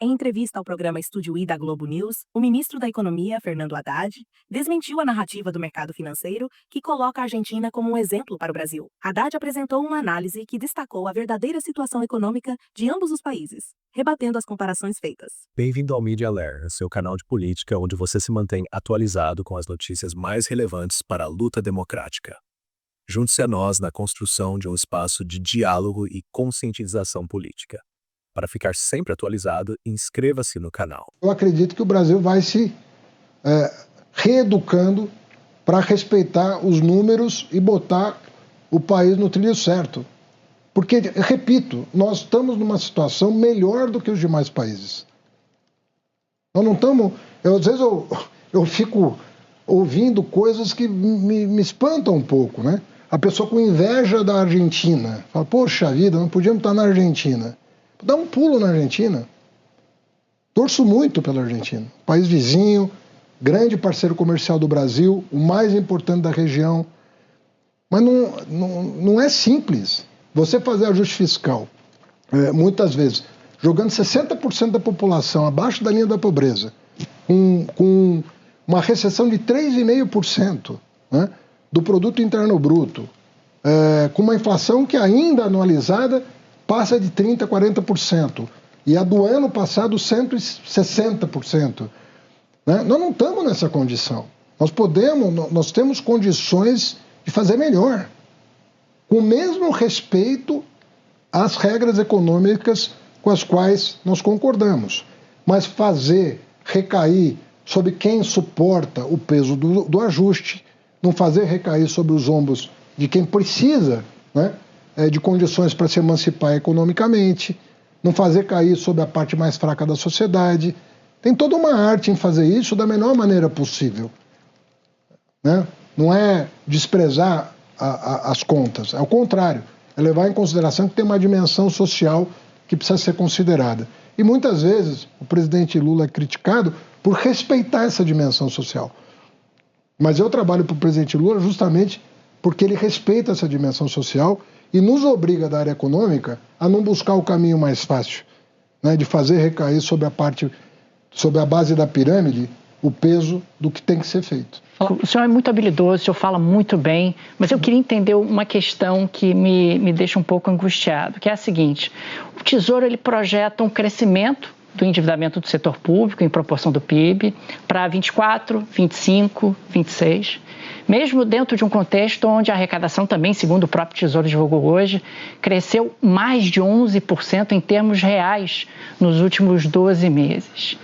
Em entrevista ao programa Estúdio I da Globo News, o ministro da Economia, Fernando Haddad, desmentiu a narrativa do mercado financeiro que coloca a Argentina como um exemplo para o Brasil. Haddad apresentou uma análise que destacou a verdadeira situação econômica de ambos os países, rebatendo as comparações feitas. Bem-vindo ao Media Alert, seu canal de política onde você se mantém atualizado com as notícias mais relevantes para a luta democrática. Junte-se a nós na construção de um espaço de diálogo e conscientização política. Para ficar sempre atualizado, inscreva-se no canal. Eu acredito que o Brasil vai se reeducando para respeitar os números e botar o país no trilho certo. Porque, repito, nós estamos numa situação melhor do que os demais países. Nós não estamos... Às vezes eu fico ouvindo coisas que me espantam um pouco, né? A pessoa com inveja da Argentina. Fala, poxa vida, não podíamos estar na Argentina. Dá um pulo na Argentina. Torço muito pela Argentina. País vizinho, grande parceiro comercial do Brasil, o mais importante da região. Mas não é simples. Você fazer ajuste fiscal, muitas vezes, jogando 60% da população abaixo da linha da pobreza, com uma recessão de 3,5%, né, do produto interno bruto, com uma inflação que ainda anualizada passa de 30% a 40%, e a do ano passado 160%. Né? Nós não estamos nessa condição. Nós temos condições de fazer melhor, com o mesmo respeito às regras econômicas com as quais nós concordamos, mas fazer recair sobre quem suporta o peso do ajuste, não fazer recair sobre os ombros de quem precisa, né, de condições para se emancipar economicamente, não fazer cair sobre a parte mais fraca da sociedade. Tem toda uma arte em fazer isso da melhor maneira possível. Né? Não é desprezar as contas, é o contrário, é levar em consideração que tem uma dimensão social que precisa ser considerada. E muitas vezes o presidente Lula é criticado por respeitar essa dimensão social. Mas eu trabalho para o presidente Lula justamente porque ele respeita essa dimensão social e nos obriga da área econômica a não buscar o caminho mais fácil, né, de fazer recair sobre a base da pirâmide, o peso do que tem que ser feito. O senhor é muito habilidoso, o senhor fala muito bem, mas eu queria entender uma questão que me deixa um pouco angustiado, que é a seguinte: o Tesouro ele projeta um crescimento do endividamento do setor público em proporção do PIB para 24, 25, 26, mesmo dentro de um contexto onde a arrecadação também, segundo o próprio Tesouro divulgou hoje, cresceu mais de 11% em termos reais nos últimos 12 meses.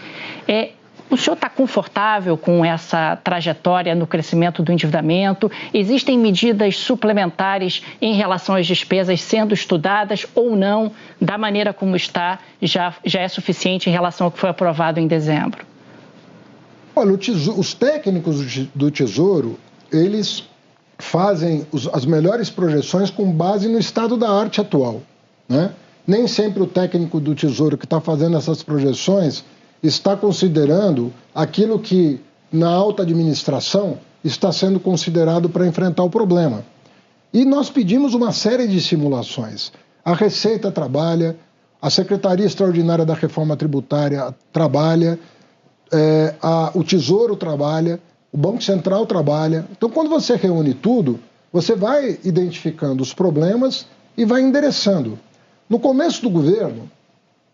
O senhor está confortável com essa trajetória no crescimento do endividamento? Existem medidas suplementares em relação às despesas sendo estudadas ou não, da maneira como está, já é suficiente em relação ao que foi aprovado em dezembro? Olha, os técnicos do Tesouro, eles fazem as melhores projeções com base no estado da arte atual, né? Nem sempre o técnico do Tesouro que está fazendo essas projeções está considerando aquilo que, na alta administração, está sendo considerado para enfrentar o problema. E nós pedimos uma série de simulações. A Receita trabalha, a Secretaria Extraordinária da Reforma Tributária trabalha, o Tesouro trabalha, o Banco Central trabalha. Então, quando você reúne tudo, você vai identificando os problemas e vai endereçando. No começo do governo,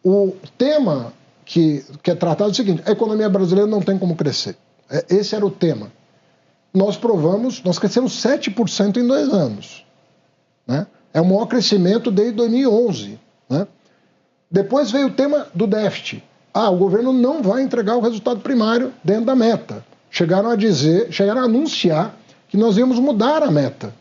o tema que é tratado é o seguinte: a economia brasileira não tem como crescer. Esse era o tema. Nós crescemos 7% em 2 anos. Né? É o maior crescimento desde 2011. Né? Depois veio o tema do déficit. O governo não vai entregar o resultado primário dentro da meta. Chegaram a anunciar que nós íamos mudar a meta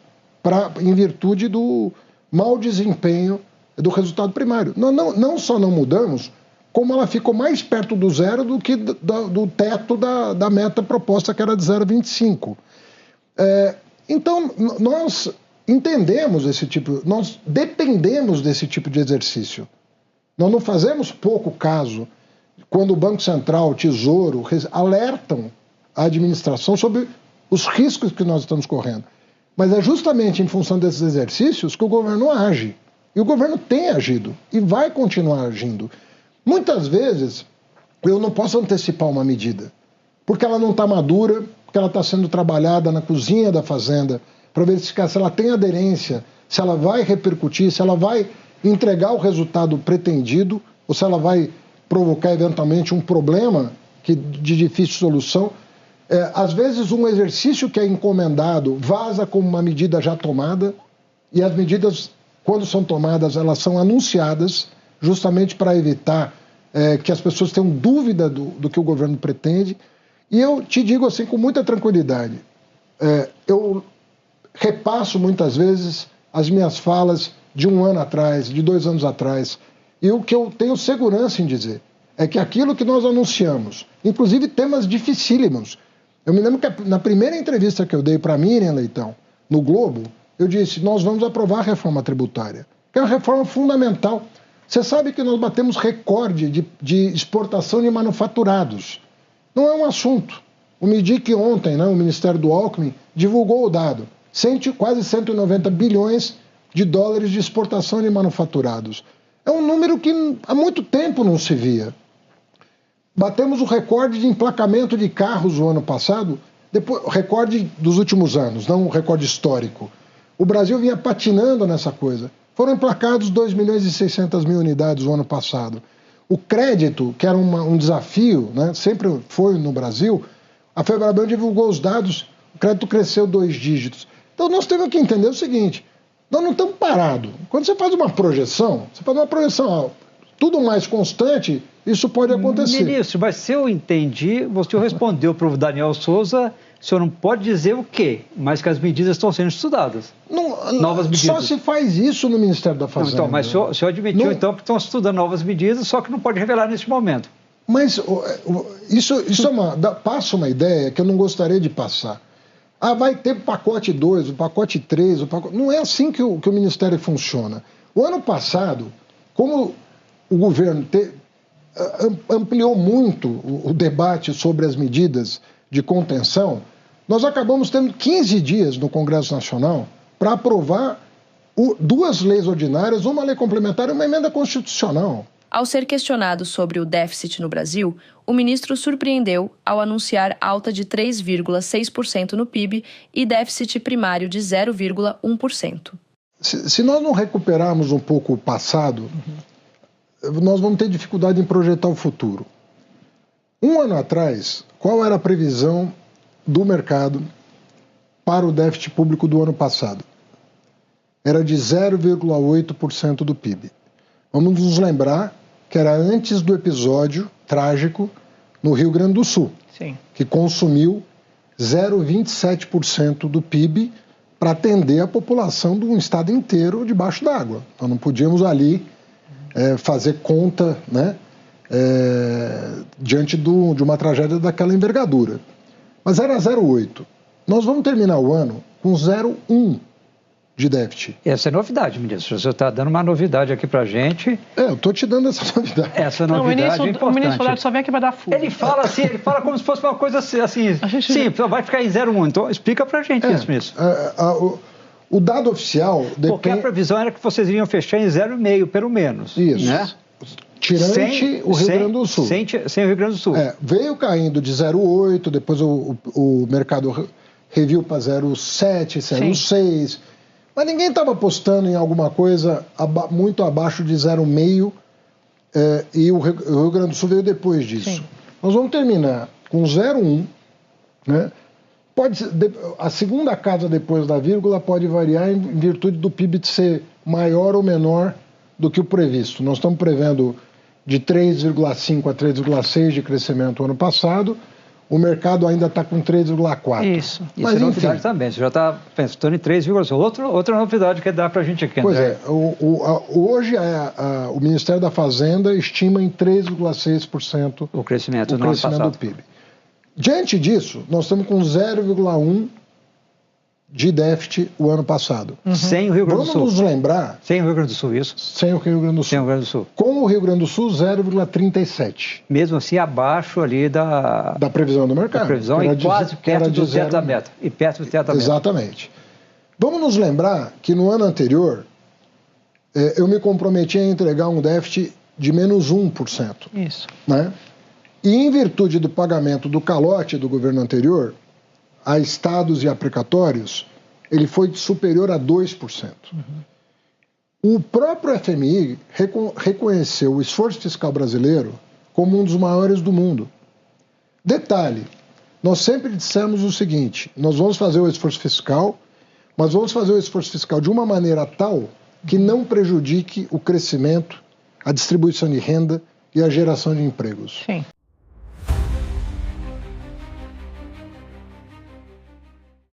em virtude do mau desempenho do resultado primário. Não só não mudamos, como ela ficou mais perto do zero do que do teto da meta proposta, que era de 0,25. Então, nós entendemos nós dependemos desse tipo de exercício. Nós não fazemos pouco caso quando o Banco Central, o Tesouro, alertam a administração sobre os riscos que nós estamos correndo. Mas é justamente em função desses exercícios que o governo age. E o governo tem agido e vai continuar agindo. Muitas vezes, eu não posso antecipar uma medida, porque ela não está madura, porque ela está sendo trabalhada na cozinha da fazenda, para verificar se ela tem aderência, se ela vai repercutir, se ela vai entregar o resultado pretendido, ou se ela vai provocar eventualmente um problema de difícil solução. Às vezes um exercício que é encomendado vaza como uma medida já tomada, e as medidas, quando são tomadas, elas são anunciadas justamente para evitar que as pessoas tenham dúvida do que o governo pretende. E eu te digo assim com muita tranquilidade, eu repasso muitas vezes as minhas falas de 1 ano atrás, de 2 anos atrás, e o que eu tenho segurança em dizer é que aquilo que nós anunciamos, inclusive temas dificílimos. Eu me lembro que na primeira entrevista que eu dei para a Miriam Leitão, no Globo, eu disse, nós vamos aprovar a reforma tributária, que é uma reforma fundamental. Você sabe que nós batemos recorde de exportação de manufaturados. Não é um assunto. O MIDIC ontem, né, o Ministério do Alckmin, divulgou o dado. Quase 190 bilhões de dólares de exportação de manufaturados. É um número que há muito tempo não se via. Batemos o recorde de emplacamento de carros no ano passado, recorde dos últimos anos, não um recorde histórico. O Brasil vinha patinando nessa coisa. Foram emplacados 2 milhões e 600 mil unidades no ano passado. O crédito, que era um desafio, né, sempre foi no Brasil, a Febraban divulgou os dados, o crédito cresceu 2 dígitos. Então nós temos que entender o seguinte, nós não estamos parados. Quando você faz uma projeção, tudo mais constante, isso pode acontecer. Ministro, mas se eu entendi, você respondeu para o Daniel Souza, o senhor não pode dizer o quê, mas que as medidas estão sendo estudadas. Novas medidas. Só se faz isso no Ministério da Fazenda. Não, então, mas o senhor admitiu então que estão estudando novas medidas, só que não pode revelar neste momento. Mas isso passa uma ideia que eu não gostaria de passar. Vai ter o pacote 2, o pacote 3, não é assim que o Ministério funciona. O ano passado, como o governo ampliou muito o debate sobre as medidas de contenção, nós acabamos tendo 15 dias no Congresso Nacional para aprovar 2 leis ordinárias, uma lei complementar e uma emenda constitucional. Ao ser questionado sobre o déficit no Brasil, o ministro surpreendeu ao anunciar alta de 3,6% no PIB e déficit primário de 0,1%. Se nós não recuperarmos um pouco o passado, nós vamos ter dificuldade em projetar o futuro. 1 ano atrás, qual era a previsão do mercado para o déficit público do ano passado? Era de 0,8% do PIB. Vamos nos lembrar que era antes do episódio trágico no Rio Grande do Sul, Sim. que consumiu 0,27% do PIB para atender a população de um estado inteiro debaixo d'água. Nós não podíamos ali fazer conta, né, diante de uma tragédia daquela envergadura. Mas era 0,8%. Nós vamos terminar o ano com 0,1% de déficit. Essa é novidade, ministro. O senhor está dando uma novidade aqui para a gente. Eu estou te dando essa novidade. Essa novidade é importante. O ministro Soledade só vem aqui para dar fuga. Ele fala assim, ele fala como se fosse uma coisa assim, sim, vai ficar em 0,1. Então, explica para a gente isso, ministro. O dado oficial... Porque a previsão era que vocês iriam fechar em 0,5, pelo menos. Isso. Né? Tirante o Rio Grande do Sul. Sem o Rio Grande do Sul. Veio caindo de 0,8, depois o mercado reviu para 0,7, 0,6... Mas ninguém estava apostando em alguma coisa muito abaixo de 0,5 e o Rio Grande do Sul veio depois disso. Sim. Nós vamos terminar com 0,1, né? A segunda casa depois da vírgula pode variar em virtude do PIB ser maior ou menor do que o previsto. Nós estamos prevendo de 3,5 a 3,6 de crescimento ano passado. O mercado ainda está com 3,4. Isso. Mas, é novidade também. Você já está pensando em 3,6. Outra novidade que dá para a gente aqui. Pois hoje o Ministério da Fazenda estima em 3,6% o crescimento do PIB. Diante disso, nós estamos com 0,1% de déficit o ano passado. Sem o Rio Grande do Sul. Vamos nos lembrar... Sem o Rio Grande do Sul, isso? Sem o Rio Grande do Sul. Sem o Rio Grande do Sul. Com o Rio Grande do Sul, 0,37. Mesmo assim, abaixo ali da previsão do mercado. Da previsão e quase perto do teto da meta. E perto do teto da meta. Exatamente. Vamos nos lembrar que no ano anterior, eu me comprometi a entregar um déficit de menos 1%. Isso. Né? E em virtude do pagamento do calote do governo anterior, a estados e a precatórios, ele foi superior a 2%. O próprio FMI reconheceu o esforço fiscal brasileiro como um dos maiores do mundo. Detalhe, nós sempre dissemos o seguinte, nós vamos fazer o esforço fiscal, mas vamos fazer o esforço fiscal de uma maneira tal que não prejudique o crescimento, a distribuição de renda e a geração de empregos. Sim.